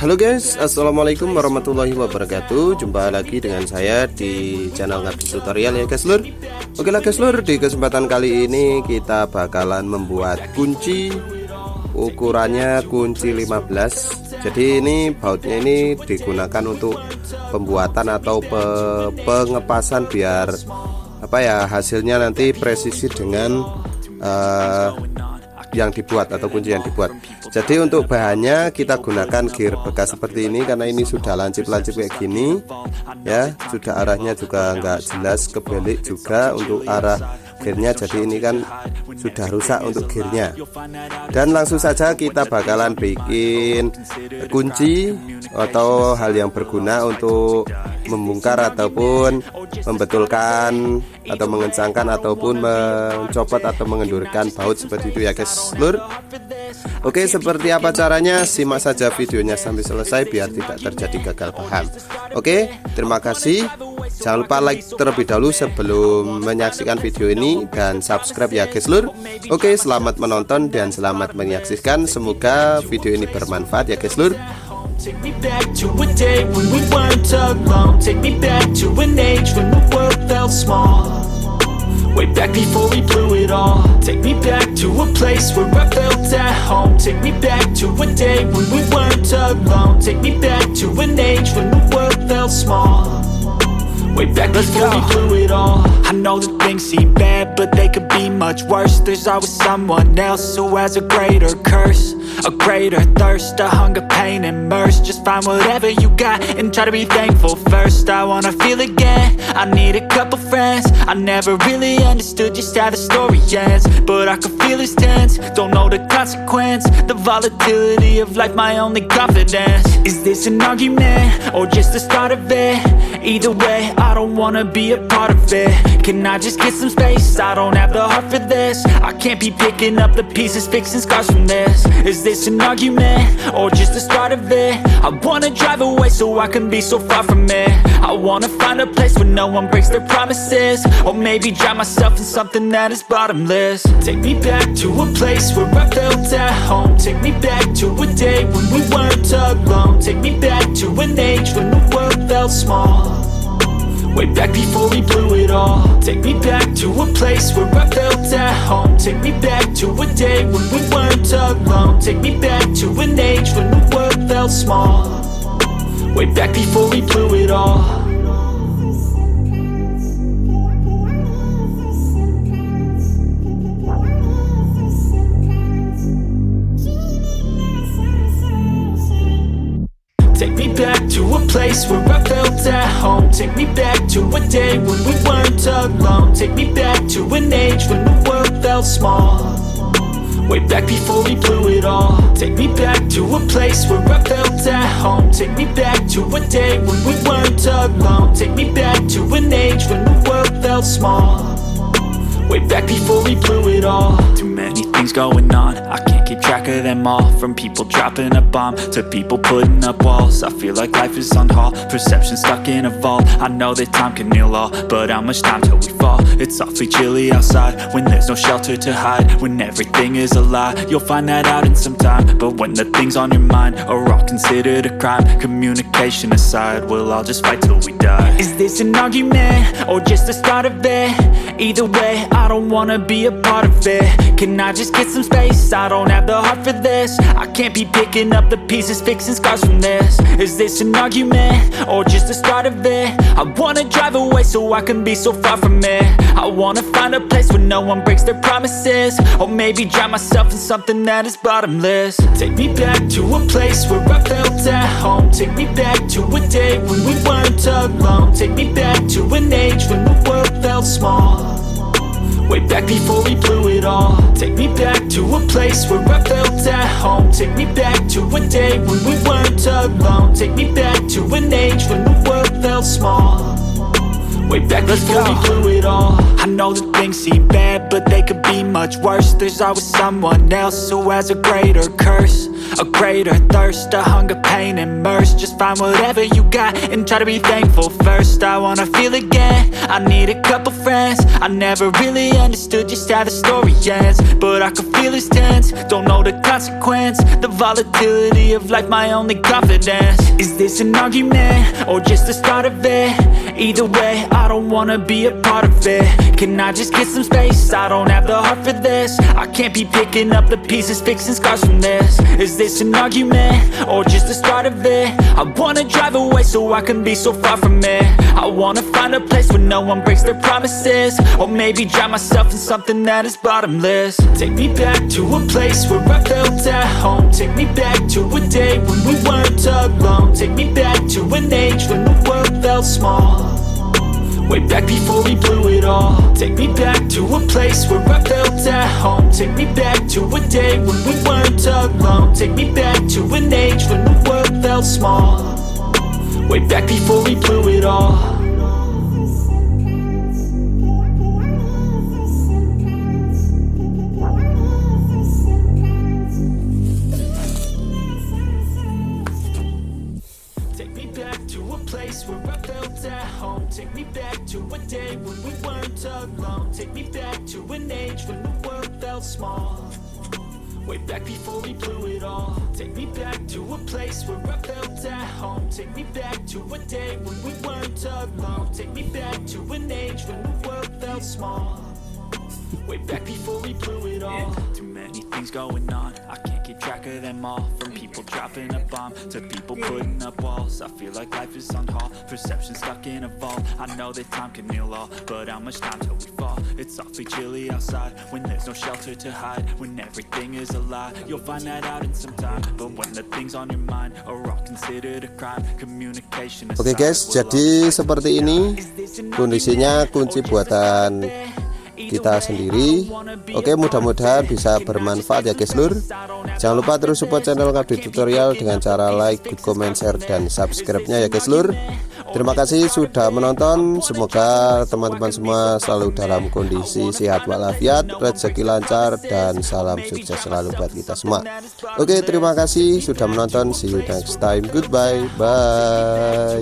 Halo guys, assalamualaikum warahmatullahi wabarakatuh. Jumpa lagi dengan saya di channel Kreatif tutorial ya guys lur. Oke lah guys lur, di kesempatan kali ini kita bakalan membuat kunci. Ukurannya kunci 15. Jadi ini bautnya ini digunakan untuk pembuatan atau pengepasan biar hasilnya nanti presisi dengan yang dibuat atau kunci yang dibuat. Jadi untuk bahannya kita gunakan gear bekas seperti ini karena ini sudah lancip-lancip kayak gini ya, sudah arahnya juga nggak jelas, kebelik juga untuk arah gearnya, jadi ini kan sudah rusak untuk gearnya. Dan langsung saja kita bakalan bikin kunci atau hal yang berguna untuk membongkar ataupun membetulkan atau mengencangkan ataupun mencopot atau mengendurkan baut seperti itu ya guys lur. Oke, seperti apa caranya? Simak saja videonya sampai selesai biar tidak terjadi gagal paham. Oke, terima kasih. Jangan lupa like terlebih dahulu sebelum menyaksikan video ini dan subscribe ya guys lur. Oke, selamat menonton dan selamat menyaksikan. Semoga video ini bermanfaat ya guys lur. Take me back to a day when we weren't alone. Take me back to an age when the world felt small. Way back before we blew it all. Take me back to a place where I felt at home. Take me back to a day when we weren't alone. Take me back to an age when the world felt small. Way back before we blew it all. I know that things seem bad, but they could be much worse. There's always someone else who has a greater curse, a greater thirst, a hunger, pain, and mercy. Just find whatever you got and try to be thankful first. I wanna feel again, I need a couple friends. I never really understood just how the story ends, but I can feel it's tense, don't know the consequence. The volatility of life, my only confidence. Is this an argument, or just the start of it? Either way, I don't wanna be a part of it. Can I just get some space? I don't have the heart for this. I can't be picking up the pieces, fixing scars from this. Is this an argument, or just the start of it? I wanna drive away so I can be so far from it. I wanna find a place where no one breaks their promises, or maybe drown myself in something that is bottomless. Take me back to a place where I felt at home. Take me back to a day when we weren't alone. Take me back to an age when the world felt small. Way back before we blew it all. Take me back to a place where I felt at home. Take me back to a day when we weren't alone. Take me back to an age when the world felt small. Way back before we blew it all. Take me back to a place where I felt at home. Take me back to a day when we weren't alone. Take me back to an age when the world felt small. Way back before we blew it all. Take me back to a place where I felt at home. Take me back to a day when we weren't alone. Take me back to an age when the world felt small. Way back before we blew it all. Too many things going on, I can't keep track of them all. From people dropping a bomb to people putting up walls. I feel like life is on hold, perception stuck in a vault. I know that time can heal all, but how much time till we fall? It's awfully chilly outside when there's no shelter to hide. When everything is a lie, you'll find that out in some time. But when the things on your mind are all considered a crime, communication aside, we'll all just fight till we die. Is this an argument, or just the start of it? Either way, I don't wanna be a part of it. Can I just get some space? I don't have the heart for this. I can't be picking up the pieces, fixing scars from this. Is this an argument, or just the start of it? I wanna drive away so I can be so far from it. I wanna find a place where no one breaks their promises, or maybe drown myself in something that is bottomless. Take me back to a place where I felt at home. Take me back to a day when we weren't alone. Take me back to an age when the world felt small. Way back before we blew it all. Take me back to a place where I felt at home. Take me back to a day when we weren't alone. Take me back to an age when the world felt small. Way back before we blew it all. I know that things seem bad, but they could be much worse. There's always someone else who has a greater curse, a greater thirst, a hunger, pain, and mercy. Just find whatever you got and try to be thankful first. I wanna feel again, I need a couple friends. I never really understood just how the story ends, but I can feel it's tense, don't know the consequence. The volatility of life, my only confidence. Is this an argument, or just the start of it? Either way, I don't wanna be a part of it. Can I just get some space? I don't have the heart for this. I can't be picking up the pieces, fixing scars from this. Is this an argument, or just the start of it? I wanna drive away so I can be so far from it. I wanna find a place where no one breaks their promises, or maybe drown myself in something that is bottomless. Take me back to a place where I felt at home. Take me back to a day when we weren't alone. Take me back to an age when the world felt small, way back before we blew it all. Take me back to a place where I felt at home. Take me back to a day when we weren't alone. Take me back to an age when the world felt small, way back before we blew it all. Where I felt at home. Take me back to a day when we weren't alone. Take me back to an age when the world felt small, way back before we blew it all. Take me back to a place where I felt at home. Take me back to a day when we weren't alone. Take me back to an age when the world felt small, way back before we blew it all. Too many things going on, I can't keep track of them all. From people dropping a bomb to people putting up walls, I feel like life is on hold, perception stuck in a vault. I know that time can heal all, but how much time till we fall? It's awfully chilly outside when there's no shelter to hide. When everything is a lie, you'll find that out in some time. But when the things on your mind are all considered a crime, communication is. Oke guys, jadi seperti ini kondisinya kunci buatan kita sendiri. Oke, mudah-mudahan bisa bermanfaat ya guys lur. Jangan lupa terus support channel Kreatif Tutorial dengan cara like, good comment, share, dan subscribe-nya ya guys lur. Terima kasih sudah menonton. Semoga teman-teman semua selalu dalam kondisi sehat walafiat, rezeki lancar, dan salam sukses selalu buat kita semua. Oke, terima kasih sudah menonton. See you next time. Goodbye. Bye.